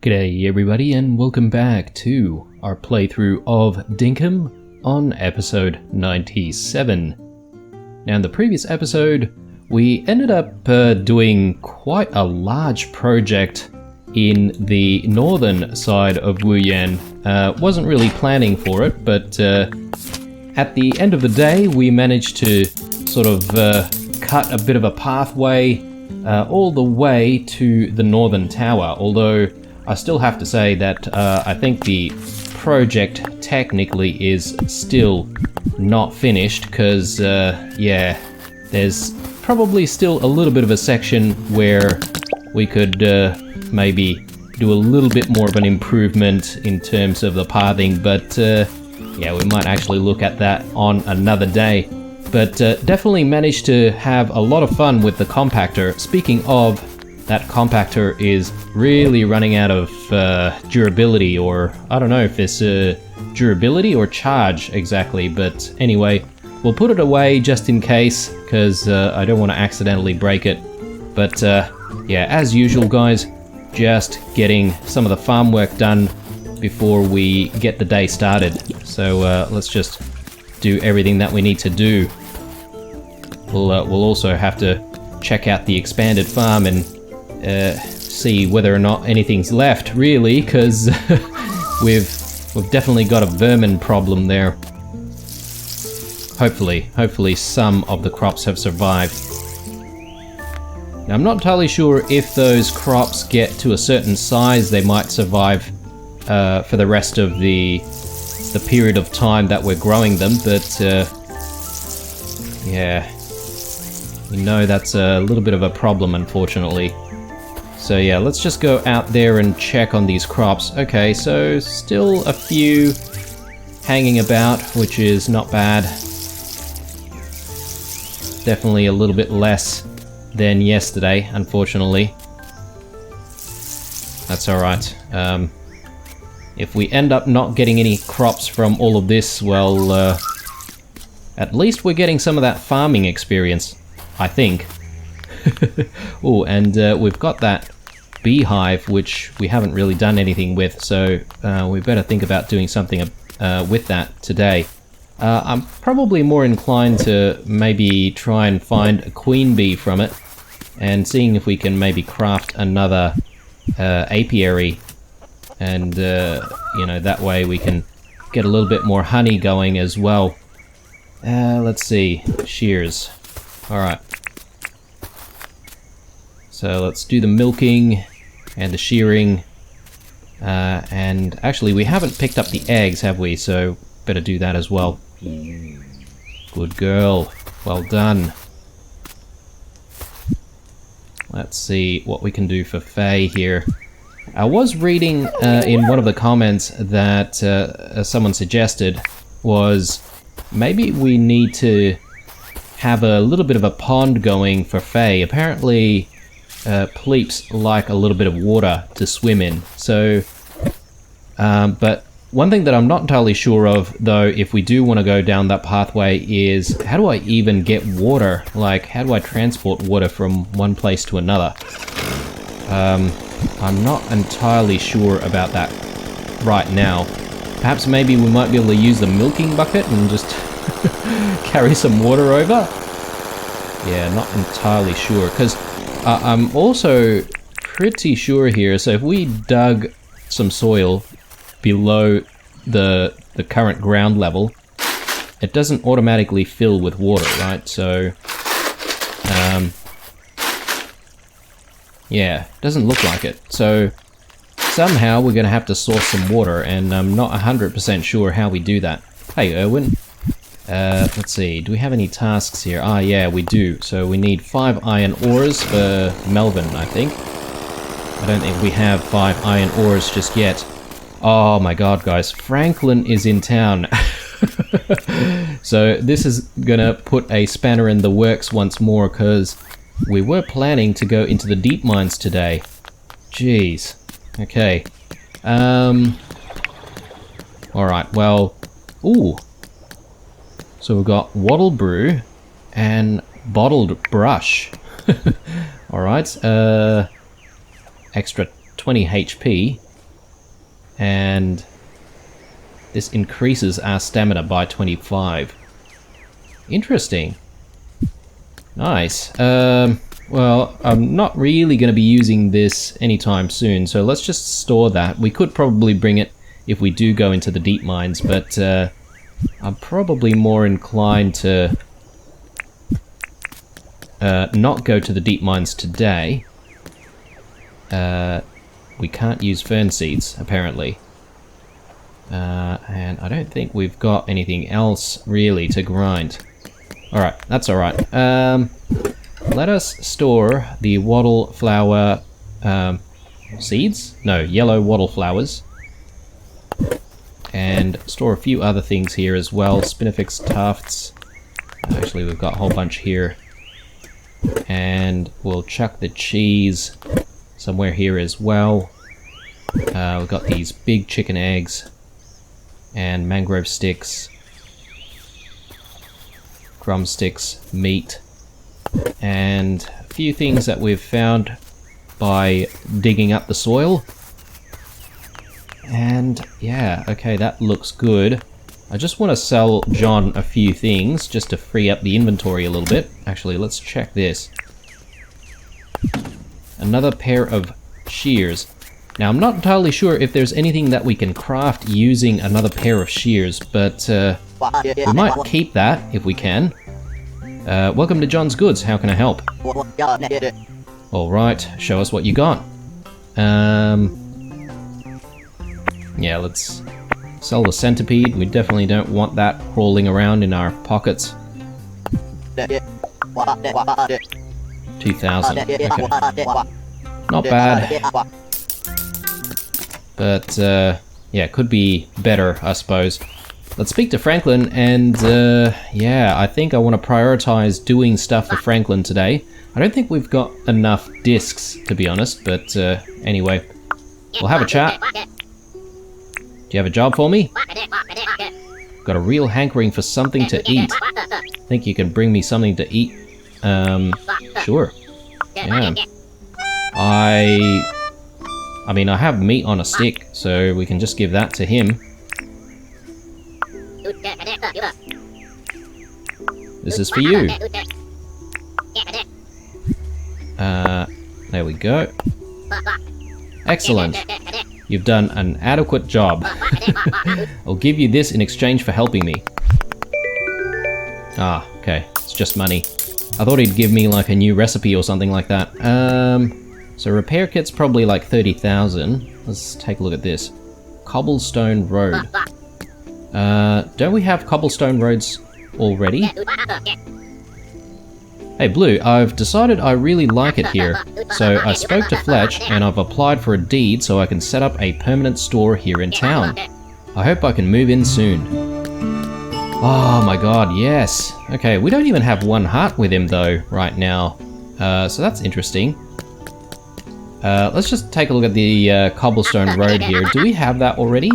G'day everybody and welcome back to our playthrough of Dinkum on episode 97. Now in the previous episode we ended up doing quite a large project in the northern side of Wuyan. Wasn't really planning for it, but at the end of the day we managed to sort of cut a bit of a pathway all the way to the northern tower, although I still have to say that I think the project technically is still not finished because, yeah, there's probably still a little bit of a section where we could maybe do a little bit more of an improvement in terms of the pathing, but yeah, we might actually look at that on another day. But definitely managed to have a lot of fun with the compactor. Speaking of, that compactor is really running out of durability, or I don't know if it's durability or charge exactly, but anyway, we'll put it away just in case, because I don't want to accidentally break it. But yeah, as usual guys, just getting some of the farm work done before we get the day started. So let's just do everything that we need to do. We'll also have to check out the expanded farm and see whether or not anything's left, really, because we've definitely got a vermin problem there. Hopefully some of the crops have survived. Now, I'm not entirely sure if those crops get to a certain size, they might survive for the rest of the period of time that we're growing them, but yeah, you know that's a little bit of a problem, unfortunately. So yeah, let's just go out there and check on these crops. Okay, so still a few hanging about, which is not bad. Definitely a little bit less than yesterday, unfortunately. That's alright. If we end up not getting any crops from all of this, well, at least we're getting some of that farming experience, I think. Oh, and we've got that beehive, which we haven't really done anything with, so we better think about doing something with that today. I'm probably more inclined to maybe try and find a queen bee from it, and seeing if we can maybe craft another apiary, and you know, that way we can get a little bit more honey going as well. Let's see, shears. Alright. So let's do the milking and the shearing, and actually we haven't picked up the eggs, have we? So better do that as well. Good girl, well done. Let's see what we can do for Faye here. I was reading in one of the comments that someone suggested was maybe we need to have a little bit of a pond going for Faye. Apparently Pleeps like a little bit of water to swim in, so but one thing that I'm not entirely sure of, though, if we do want to go down that pathway, is how do I even get water? Like, how do I transport water from one place to another? I'm not entirely sure about that right now. Perhaps maybe we might be able to use the milking bucket and just carry some water over? Yeah, not entirely sure, because I'm also pretty sure here, so if we dug some soil below the current ground level, it doesn't automatically fill with water, right? So, yeah, doesn't look like it. So, somehow we're going to have to source some water, and I'm not 100% sure how we do that. Hey, Erwin. Let's see, do we have any tasks here? Ah, yeah, we do. So we need 5 iron ores for Melvin, I think. I don't think we have 5 iron ores just yet. Oh my god, guys, Franklyn is in town. So this is gonna put a spanner in the works once more, because we were planning to go into the deep mines today. Jeez. Okay. Alright, well... Ooh. So we've got wattle brew and bottled brush. Alright, extra 20 HP. and this increases our stamina by 25. Interesting. Nice. Well, I'm not really going to be using this anytime soon, so let's just store that. We could probably bring it if we do go into the deep mines, but I'm probably more inclined to not go to the deep mines today. We can't use fern seeds, apparently. And I don't think we've got anything else really to grind. Alright, that's alright. Let us store the wattle flower seeds? No, yellow wattle flowers. And store a few other things here as well. Spinifex tufts. Actually, we've got a whole bunch here. And we'll chuck the cheese somewhere here as well. We've got these big chicken eggs. And mangrove sticks. Crumb sticks, meat. And a few things that we've found by digging up the soil. And yeah, okay, that looks good. I just want to sell John a few things just to free up the inventory a little bit. Actually, let's check this. Another pair of shears. Now, I'm not entirely sure if there's anything that we can craft using another pair of shears, but we might keep that if we can. Welcome to John's Goods. How can I help? Alright, show us what you got. Yeah, let's sell the centipede. We definitely don't want that crawling around in our pockets. 2,000. Okay. Not bad. But, yeah, could be better, I suppose. Let's speak to Franklyn, and, yeah, I think I want to prioritize doing stuff for Franklyn today. I don't think we've got enough discs, to be honest, but, anyway. We'll have a chat. Do you have a job for me? Got a real hankering for something to eat. Think you can bring me something to eat? Sure. Yeah. I mean, I have meat on a stick, so we can just give that to him. This is for you. There we go. Excellent. You've done an adequate job. I'll give you this in exchange for helping me. Ah, okay. It's just money. I thought he'd give me like a new recipe or something like that. So repair kit's probably like 30,000. Let's take a look at this. Cobblestone road. Don't we have cobblestone roads already? Hey Blue, I've decided I really like it here. So I spoke to Fletch and I've applied for a deed so I can set up a permanent store here in town. I hope I can move in soon. Oh my god, yes. Okay, we don't even have one heart with him though, right now. So that's interesting. Let's just take a look at the cobblestone road here. Do we have that already?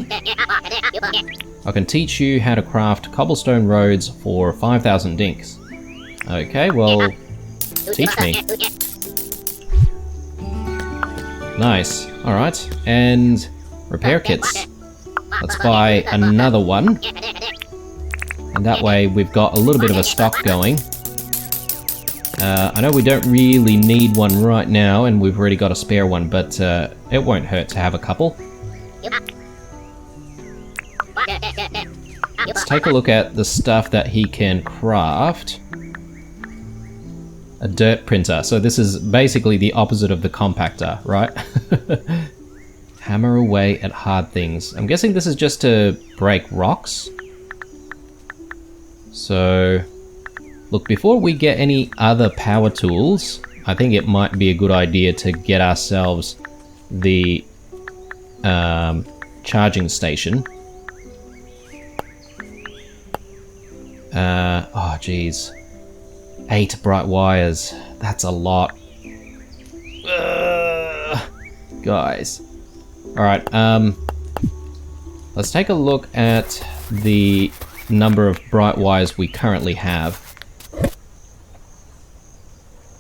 I can teach you how to craft cobblestone roads for 5,000 dinks. Okay, well, teach me. Nice. Alright, and repair kits. Let's buy another one. And that way we've got a little bit of a stock going. I know we don't really need one right now, and we've already got a spare one, but it won't hurt to have a couple. Let's take a look at the stuff that he can craft. A dirt printer. So this is basically the opposite of the compactor, right? Hammer away at hard things. I'm guessing this is just to break rocks. So, look, before we get any other power tools, I think it might be a good idea to get ourselves the charging station. Oh, geez. 8 bright wires. That's a lot. Guys. Alright, let's take a look at the number of bright wires we currently have.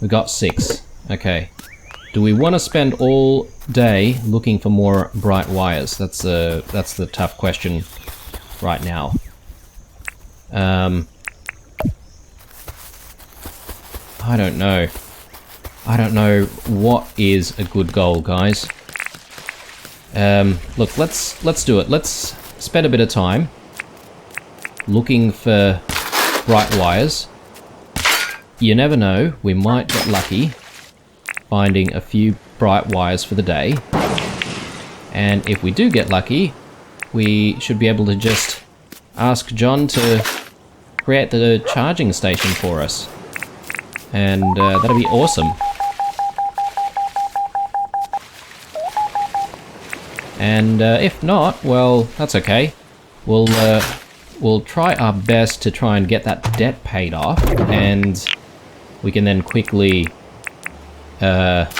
We got 6. Okay. Do we want to spend all day looking for more bright wires? That's the tough question right now. I don't know. I don't know what is a good goal, guys. Look, let's do it. Let's spend a bit of time looking for bright wires. You never know, we might get lucky finding a few bright wires for the day. And if we do get lucky, we should be able to just ask John to create the charging station for us. And that'll be awesome. And if not, well, that's okay. We'll try our best to try and get that debt paid off, and we can then quickly get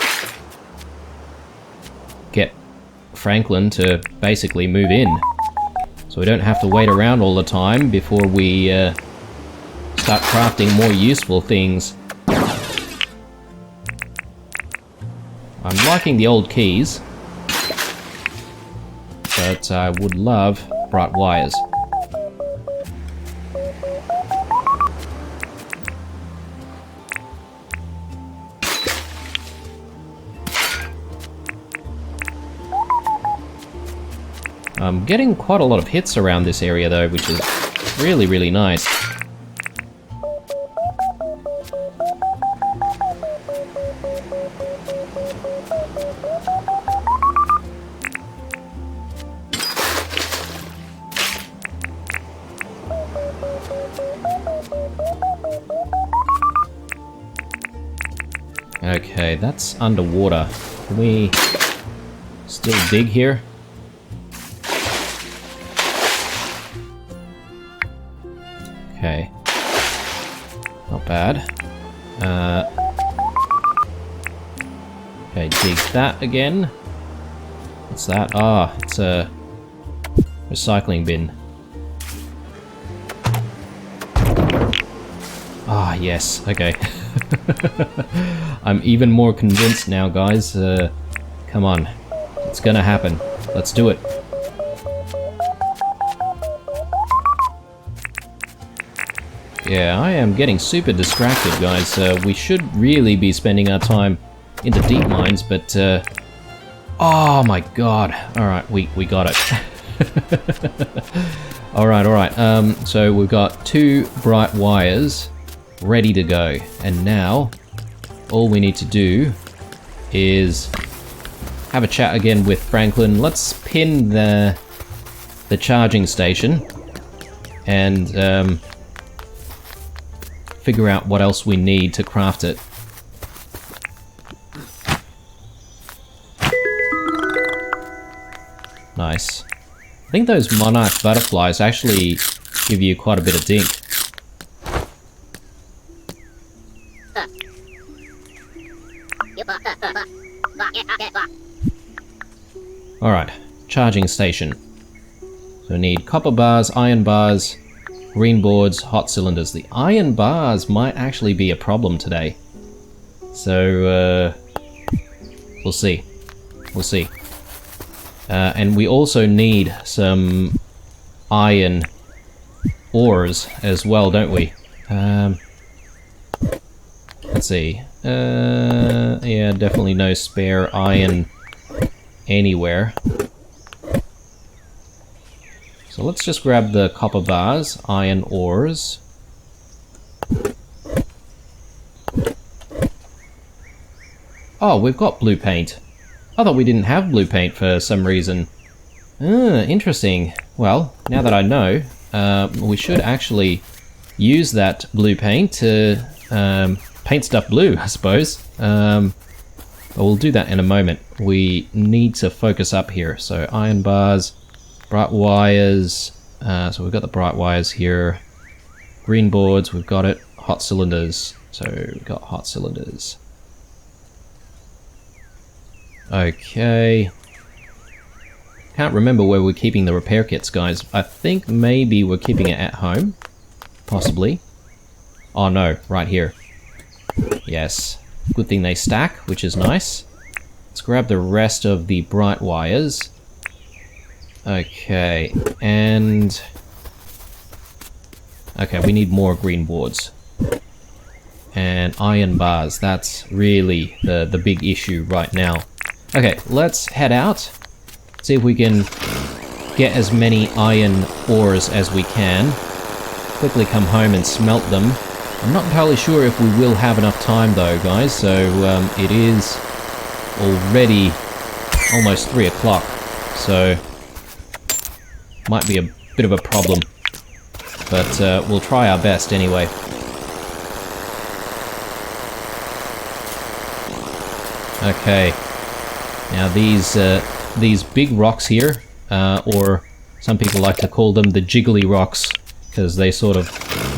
Franklyn to basically move in. So we don't have to wait around all the time before we start crafting more useful things. I'm liking the old keys, but I would love bright wires. I'm getting quite a lot of hits around this area though, which is really, really nice. Okay, that's underwater. Can we still dig here? Okay. Not bad. Okay, dig that again. What's that? Ah, it's a recycling bin. Ah, yes. Okay. I'm even more convinced now, guys. Come on. It's gonna happen. Let's do it. Yeah, I am getting super distracted, guys. We should really be spending our time in the deep mines, but... oh my god. Alright, we got it. Alright. So we've got 2 bright wires ready to go. And now, all we need to do is have a chat again with Franklyn. Let's pin the charging station and figure out what else we need to craft it. Nice. I think those monarch butterflies actually give you quite a bit of dink. Alright, charging station. So we need copper bars, iron bars, green boards, hot cylinders. The iron bars might actually be a problem today. So, we'll see. We'll see. And we also need some iron ores as well, don't we? Let's see. Yeah, definitely no spare iron anywhere. So let's just grab the copper bars, iron ores. Oh, we've got blue paint. I thought we didn't have blue paint for some reason. Interesting. Well, now that I know, we should actually use that blue paint to paint stuff blue, I suppose. But we'll do that in a moment. We need to focus up here. So iron bars, bright wires. So we've got the bright wires here. Green boards, we've got it. Hot cylinders. So we've got hot cylinders. Okay. Can't remember where we're keeping the repair kits, guys. I think maybe we're keeping it at home. Possibly. Oh no, right here. Yes. Good thing they stack, which is nice. Let's grab the rest of the bright wires. Okay, and... okay, we need more green boards. And iron bars, that's really the big issue right now. Okay, let's head out. See if we can get as many iron ores as we can. Quickly come home and smelt them. I'm not entirely sure if we will have enough time though, guys, so it is already almost 3 o'clock, so might be a bit of a problem, but we'll try our best anyway. Okay, now these big rocks here, or some people like to call them the jiggly rocks, because they sort of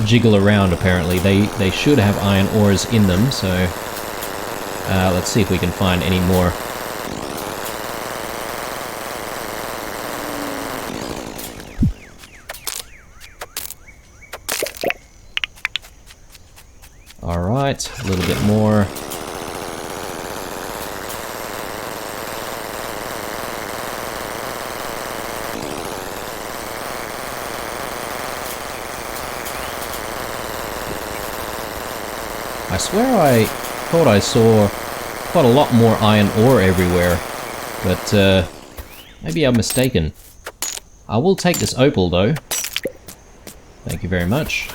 jiggle around apparently. They should have iron ores in them, so let's see if we can find any more. Alright, a little bit more. I swear I thought I saw quite a lot more iron ore everywhere, but maybe I'm mistaken. I will take this opal though. Thank you very much.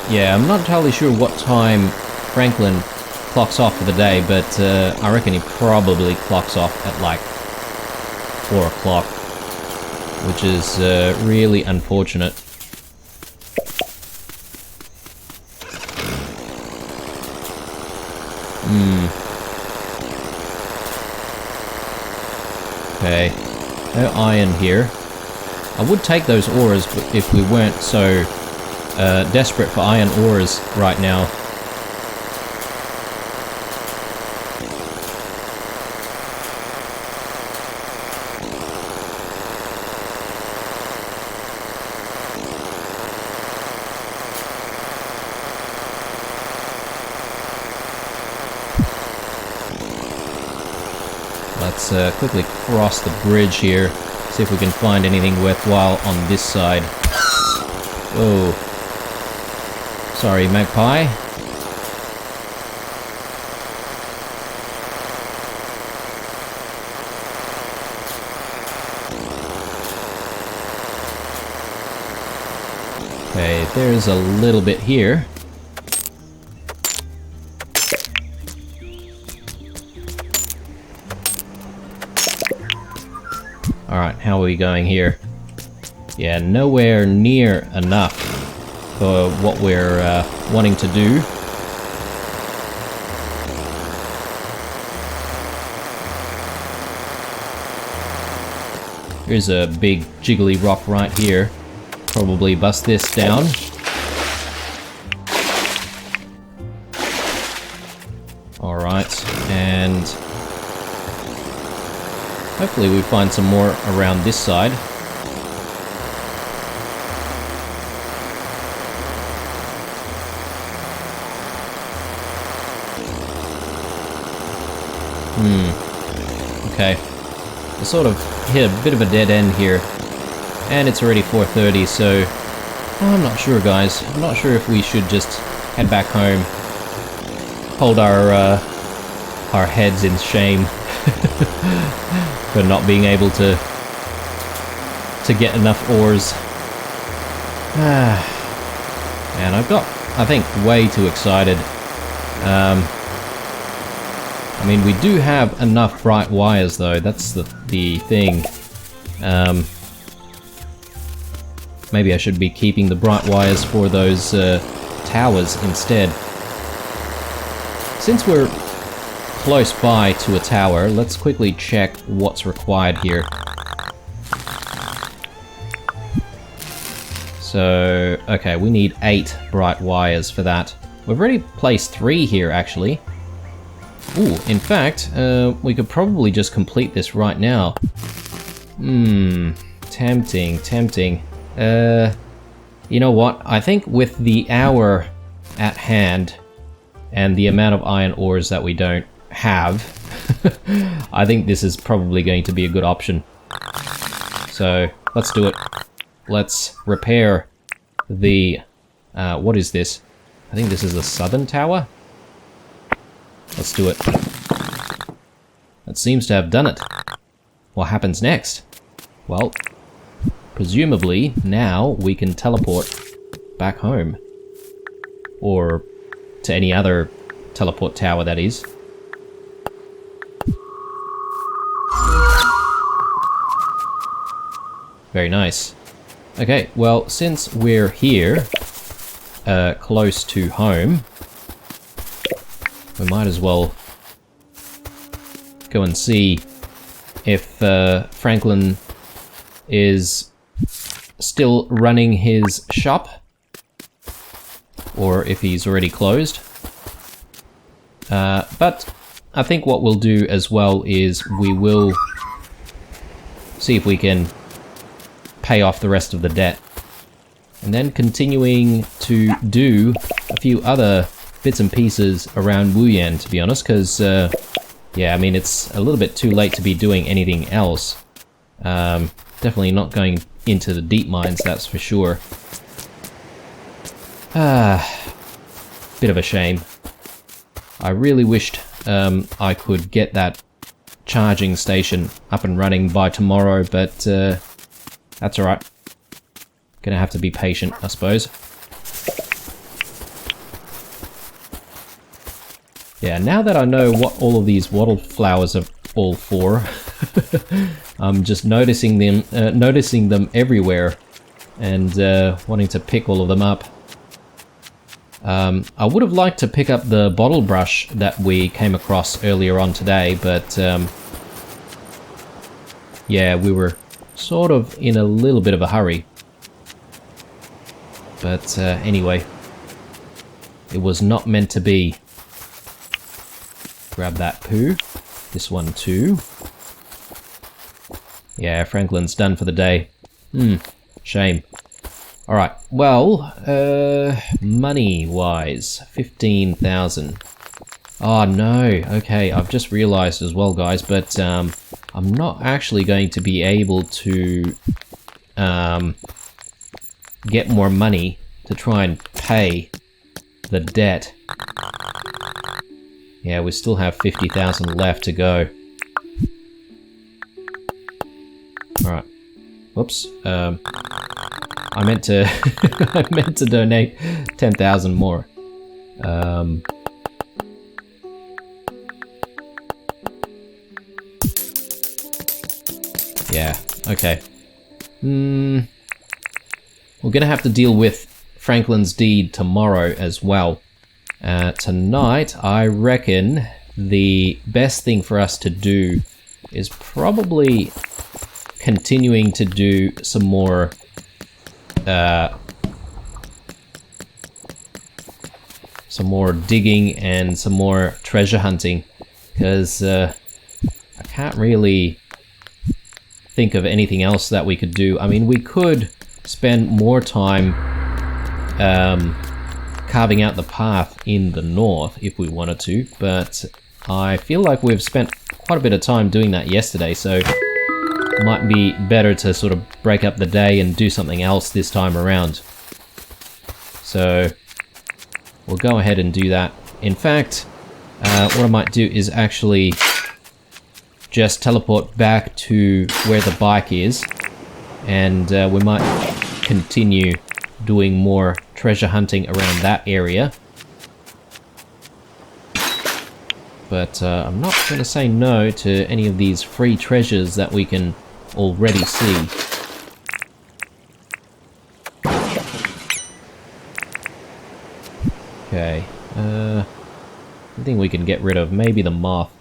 Yeah, I'm not entirely sure what time Franklyn clocks off for the day, but I reckon he probably clocks off at like 4 o'clock. Which is really unfortunate. Okay, no iron here. I would take those ores if we weren't so desperate for iron ores right now. Let's quickly cross the bridge here, see if we can find anything worthwhile on this side. Whoa. Sorry, magpie. Okay, there's a little bit here. Alright, how are we going here? Yeah, nowhere near enough for what we're wanting to do. Here's a big jiggly rock right here. Probably bust this down. Alright, and hopefully we find some more around this side. Okay. I sort of hit a bit of a dead end here. And it's already 4:30, so I'm not sure, guys. I'm not sure if we should just head back home. Hold our heads in shame for not being able to get enough ores. Man, I think, way too excited. I mean, we do have enough bright wires, though. That's the thing. Maybe I should be keeping the bright wires for those towers instead. Since we're close by to a tower, let's quickly check what's required here. So, okay, we need 8 bright wires for that. We've already placed 3 here, actually. Ooh, in fact, we could probably just complete this right now. Tempting. You know what? I think with the hour at hand and the amount of iron ores that we don't have, I think this is probably going to be a good option. So let's do it. Let's repair the... what is this? I think this is the southern tower? Let's do it. That seems to have done it. What happens next? Well, presumably now we can teleport back home. Or to any other teleport tower, that is. Very nice. Okay, well, since we're here, close to home, we might as well go and see if Franklyn is still running his shop, or if he's already closed. But I think what we'll do as well is we will see if we can pay off the rest of the debt, and then continuing to do a few other bits and pieces around Wuyan, to be honest, because yeah, I mean, it's a little bit too late to be doing anything else. Definitely not going into the deep mines, that's for sure. Bit of a shame. I really wished I could get that charging station up and running by tomorrow, but that's alright. Gonna have to be patient, I suppose. Yeah, now that I know what all of these wattle flowers are all for, I'm just noticing them everywhere, and wanting to pick all of them up. I would have liked to pick up the bottle brush that we came across earlier on today, but yeah, we were sort of in a little bit of a hurry. But anyway, it was not meant to be. Grab that poo. This one too. Yeah, Franklyn's done for the day. Shame. Alright, well, money-wise, 15,000. Oh no, okay, I've just realized as well, guys, but I'm not actually going to be able to get more money to try and pay the debt. Yeah, we still have 50,000 left to go. Alright. Whoops. I meant to I meant to donate 10,000 more. Yeah, okay. We're gonna have to deal with Franklyn's deed tomorrow as well. Tonight, I reckon the best thing for us to do is probably continuing to do some more digging and some more treasure hunting, because I can't really think of anything else that we could do. I mean, we could spend more time carving out the path in the north if we wanted to, but I feel like we've spent quite a bit of time doing that yesterday, so it might be better to sort of break up the day and do something else this time around. So we'll go ahead and do that. In fact, what I might do is actually just teleport back to where the bike is, and we might continue doing more treasure hunting around that area. But I'm not going to say no to any of these free treasures that we can already see. Okay, I think we can get rid of maybe the moth.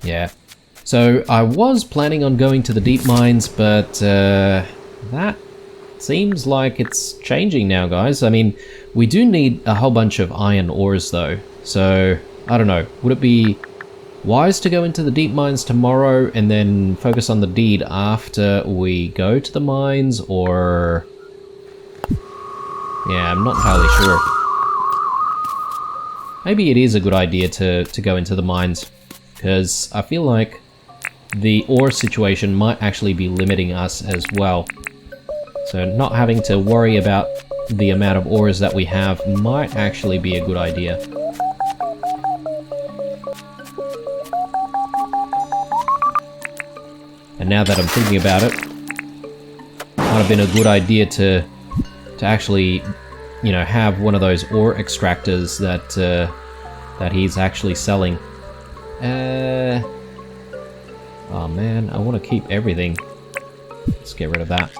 Yeah, so I was planning on going to the deep mines, but that seems like it's changing now, guys. I mean, we do need a whole bunch of iron ores though, so I don't know. Would wise to go into the deep mines tomorrow and then focus on the deed after we go to the mines, or... Yeah, I'm not entirely sure. Maybe it is a good idea to go into the mines, because I feel like the ore situation might actually be limiting us as well. So not having to worry about the amount of ores that we have might actually be a good idea. And now that I'm thinking about it, might have been a good idea to actually, you know, have one of those ore extractors that he's actually selling. Oh man, I want to keep everything. Let's get rid of that.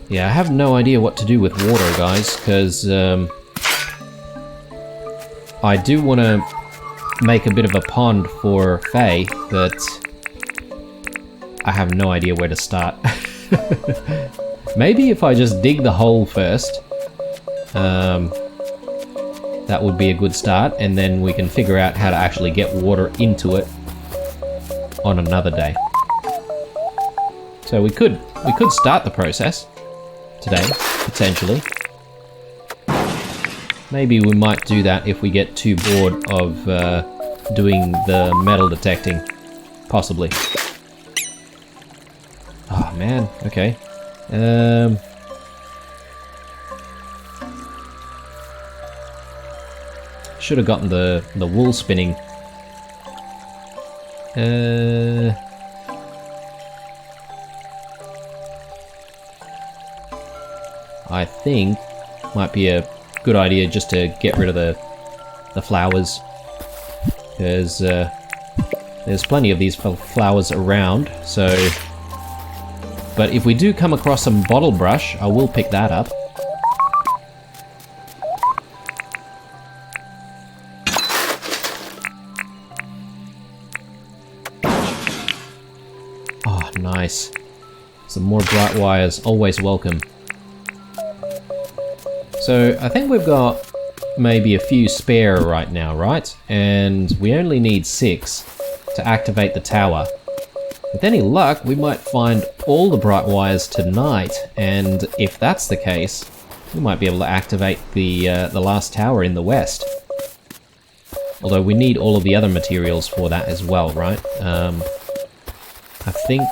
Yeah, I have no idea what to do with water, guys, because I do want to make a bit of a pond for Faye, but I have no idea where to start. Maybe if I just dig the hole first, that would be a good start, and then we can figure out how to actually get water into it on another day. So we could start the process today, potentially. Maybe we might do that if we get too bored of doing the metal detecting. Possibly. Oh man, okay. Should have gotten the wool spinning. I think might be a good idea just to get rid of the flowers, because there's plenty of these flowers around. So, but if we do come across some bottle brush, I will pick that up. Oh, nice. Some more bright wires, always welcome. So, I think we've got maybe a few spare right now, right? And we only need 6 to activate the tower. With any luck, we might find all the bright wires tonight, and if that's the case, we might be able to activate the last tower in the west. Although we need all of the other materials for that as well, right? I think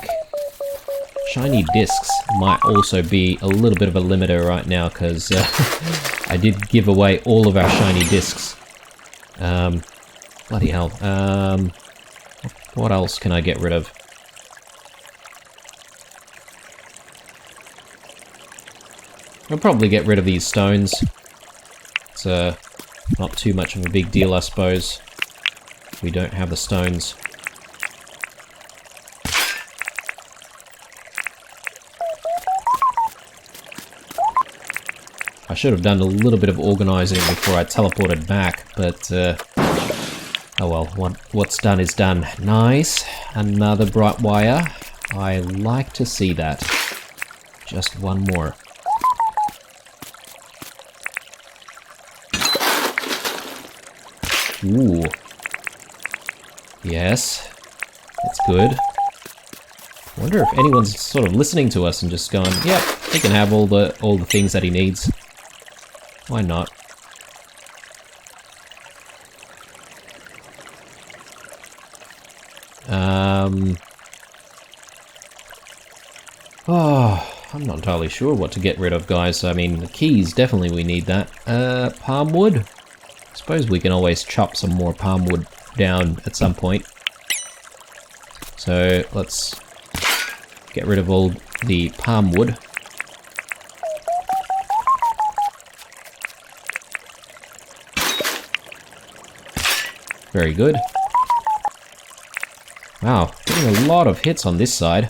shiny discs might also be a little bit of a limiter right now, because I did give away all of our shiny discs. Bloody hell. What else can I get rid of? I'll probably get rid of these stones. It's not too much of a big deal, I suppose. We don't have the stones. I should have done a little bit of organising before I teleported back, but oh well, what's done is done. Nice, another bright wire. I like to see that. Just one more. Ooh. Yes, that's good. I wonder if anyone's sort of listening to us and just going, yep, he can have all the things that he needs. Why not? Oh, I'm not entirely sure what to get rid of, guys. I mean, the keys, definitely we need that. Palm wood? I suppose we can always chop some more palm wood down at some point. So, let's get rid of all the palm wood. Very good. Wow, getting a lot of hits on this side.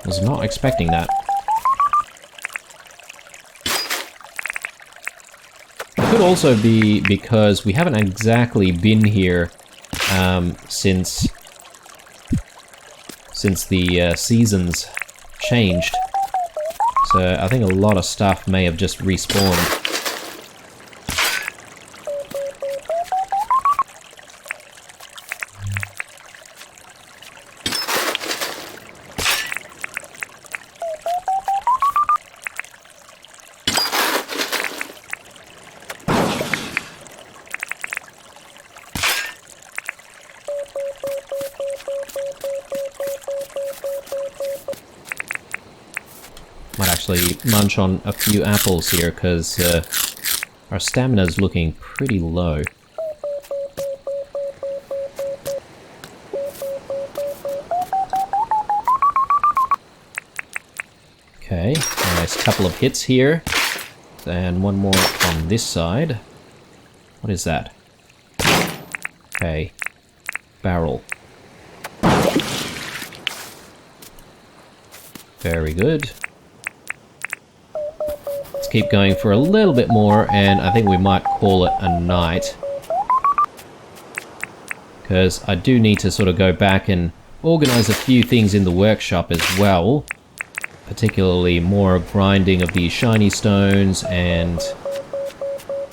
Was not expecting that. It could also be because we haven't exactly been here since the seasons changed. So I think a lot of stuff may have just respawned. actually munch on a few apples here, because our stamina's looking pretty low. Okay, nice couple of hits here. And one more on this side. What is that? Okay. Barrel. Very good. Let's keep going for a little bit more, and I think we might call it a night. Because I do need to sort of go back and organize a few things in the workshop as well. Particularly more grinding of these shiny stones, and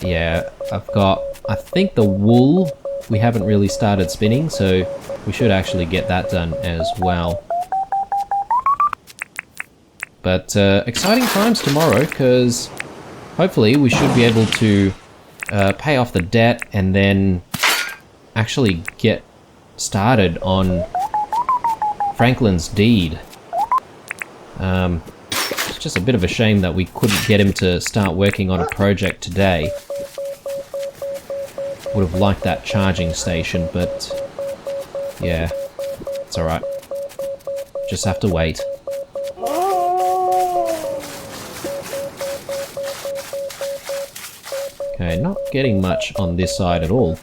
yeah, I've got, I think the wool we haven't really started spinning, so we should actually get that done as well. But exciting times tomorrow, because hopefully we should be able to pay off the debt and then actually get started on Franklyn's deed. It's just a bit of a shame that we couldn't get him to start working on a project today. Would have liked that charging station, but yeah, it's alright. Just have to wait. Okay, not getting much on this side at all.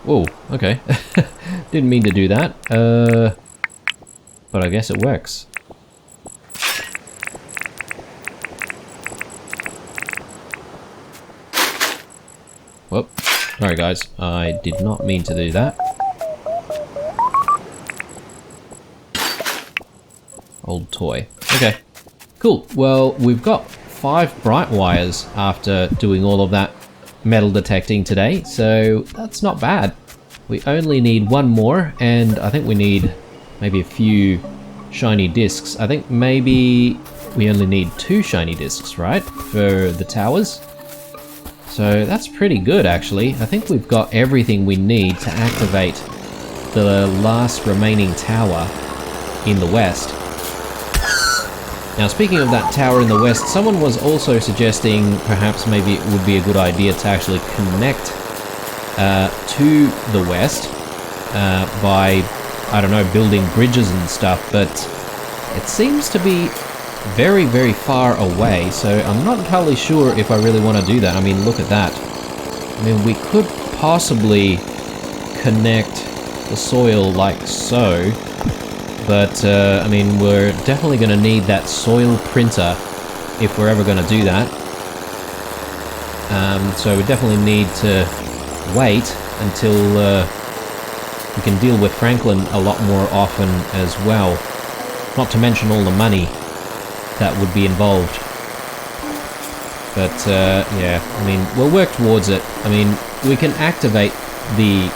Whoa, okay. Didn't mean to do that. But I guess it works. Whoop. Sorry guys, I did not mean to do that. Old toy. Okay. Cool. Well, we've got 5 bright wires after doing all of that metal detecting today, so that's not bad. We only need 1 more, and I think we need maybe a few shiny discs. I think maybe we only need 2 shiny discs, right, for the towers? So that's pretty good, actually. I think we've got everything we need to activate the last remaining tower in the west. Now, speaking of that tower in the west, someone was also suggesting perhaps maybe it would be a good idea to actually connect to the west by, I don't know, building bridges and stuff, but it seems to be very, very far away, so I'm not entirely sure if I really want to do that. I mean, look at that. I mean, we could possibly connect the soil like so, but I mean, we're definitely going to need that soil printer if we're ever going to do that. So we definitely need to wait until we can deal with Franklyn a lot more often as well. Not to mention all the money that would be involved. But yeah, I mean, we'll work towards it. I mean, we can activate the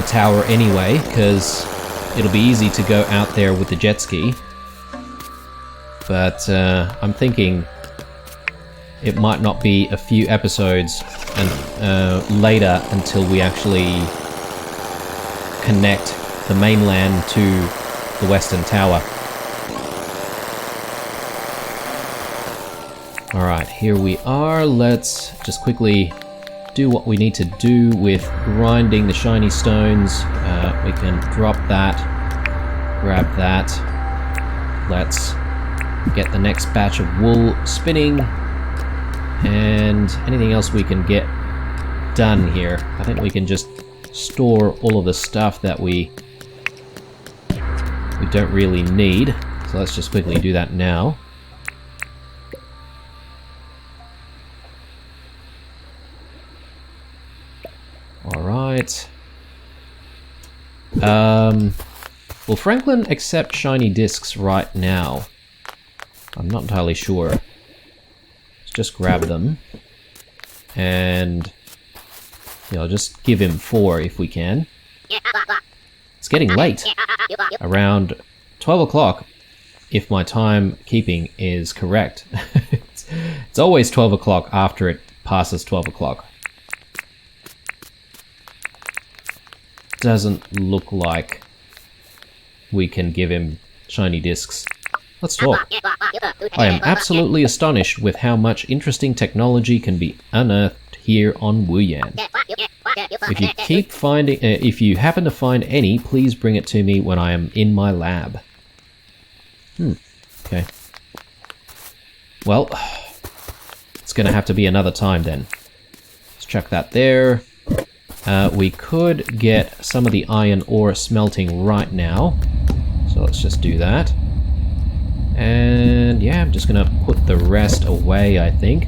tower anyway, because it'll be easy to go out there with the jet ski. But I'm thinking it might not be a few episodes and later until we actually connect the mainland to the Western Tower. Alright, here we are. Let's just quickly do what we need to do with grinding the shiny stones. We can drop that, grab that. Let's get the next batch of wool spinning, and anything else we can get done here. I think we can just store all of the stuff that we don't really need. So let's just quickly do that now. Alright. Will Franklyn accept shiny discs right now? I'm not entirely sure. Let's just grab them. And yeah, I'll just give him 4 if we can. It's getting late. Around 12 o'clock, if my timekeeping is correct. It's always 12 o'clock after it passes 12 o'clock. Doesn't look like we can give him shiny discs. Let's talk. I am absolutely astonished with how much interesting technology can be unearthed here on Wuyan. If you happen to find any, please bring it to me when I am in my lab. Okay. Well, it's gonna have to be another time then. Let's chuck that there. We could get some of the iron ore smelting right now. So let's just do that. And yeah, I'm just gonna put the rest away, I think.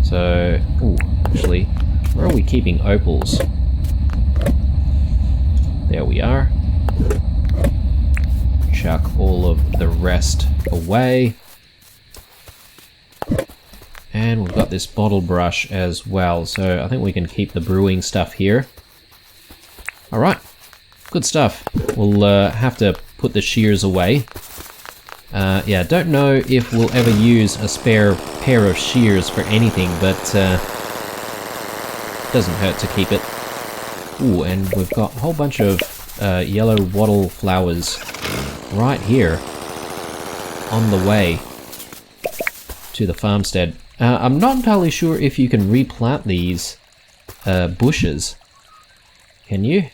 So, ooh, actually, where are we keeping opals? There we are. Chuck all of the rest away. And we've got this bottle brush as well, so I think we can keep the brewing stuff here. Alright, good stuff. We'll have to put the shears away. Yeah, don't know if we'll ever use a spare pair of shears for anything, but doesn't hurt to keep it. Ooh, and we've got a whole bunch of yellow wattle flowers right here on the way to the farmstead. I'm not entirely sure if you can replant these bushes. Can you?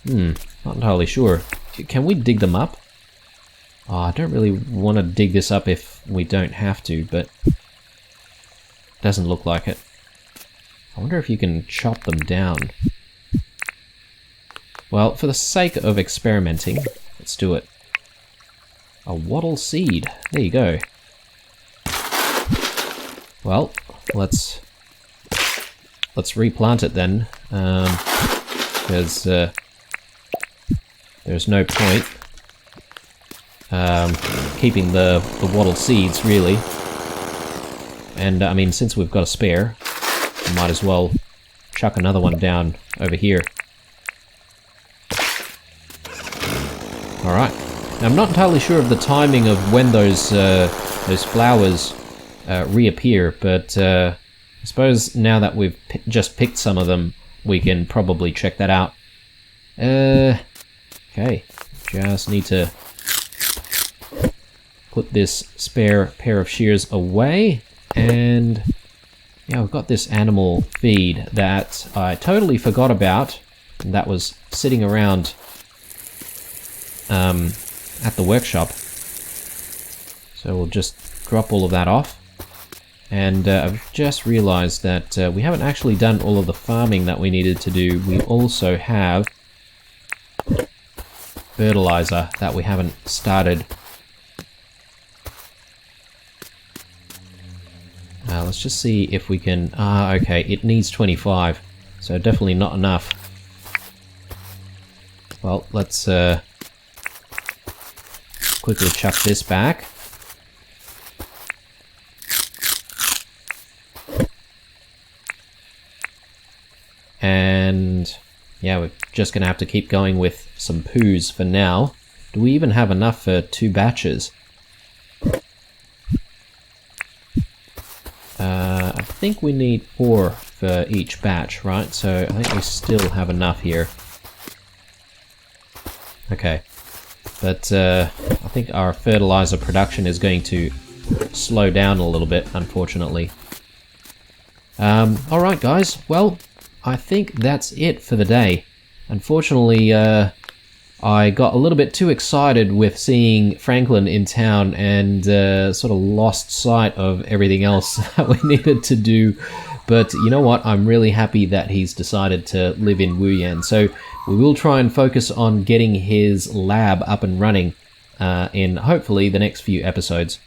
Not entirely sure. Can we dig them up? Oh, I don't really want to dig this up if we don't have to, but doesn't look like it. I wonder if you can chop them down. Well, for the sake of experimenting, let's do it. A wattle seed. There you go. Well, let's replant it then, because there's no point keeping the wattle seeds, really. And I mean, since we've got a spare, we might as well chuck another one down over here. Alright. Now, I'm not entirely sure of the timing of when those flowers reappear, but I suppose now that we've just picked some of them, we can probably check that out. Okay. Just need to put this spare pair of shears away, and yeah, we've got this animal feed that I totally forgot about, and that was sitting around at the workshop. So we'll just drop all of that off, and I've just realized that we haven't actually done all of the farming that we needed to do. We also have fertilizer that we haven't started. Let's just see if we can... okay, it needs 25, so definitely not enough. Well, let's quickly chuck this back. And yeah, we're just gonna have to keep going with some poos for now. Do we even have enough for 2 batches? I think we need 4 for each batch, right? So I think we still have enough here. Okay. But I think our fertilizer production is going to slow down a little bit, unfortunately. Alright guys, well, I think that's it for the day. Unfortunately, I got a little bit too excited with seeing Franklyn in town and sort of lost sight of everything else that we needed to do. But you know what? I'm really happy that he's decided to live in Wuyan. So we will try and focus on getting his lab up and running in hopefully the next few episodes.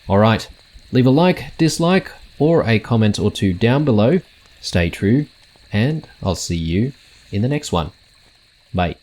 Alright, leave a like, dislike, or a comment or two down below. Stay true, and I'll see you in the next one. Bye.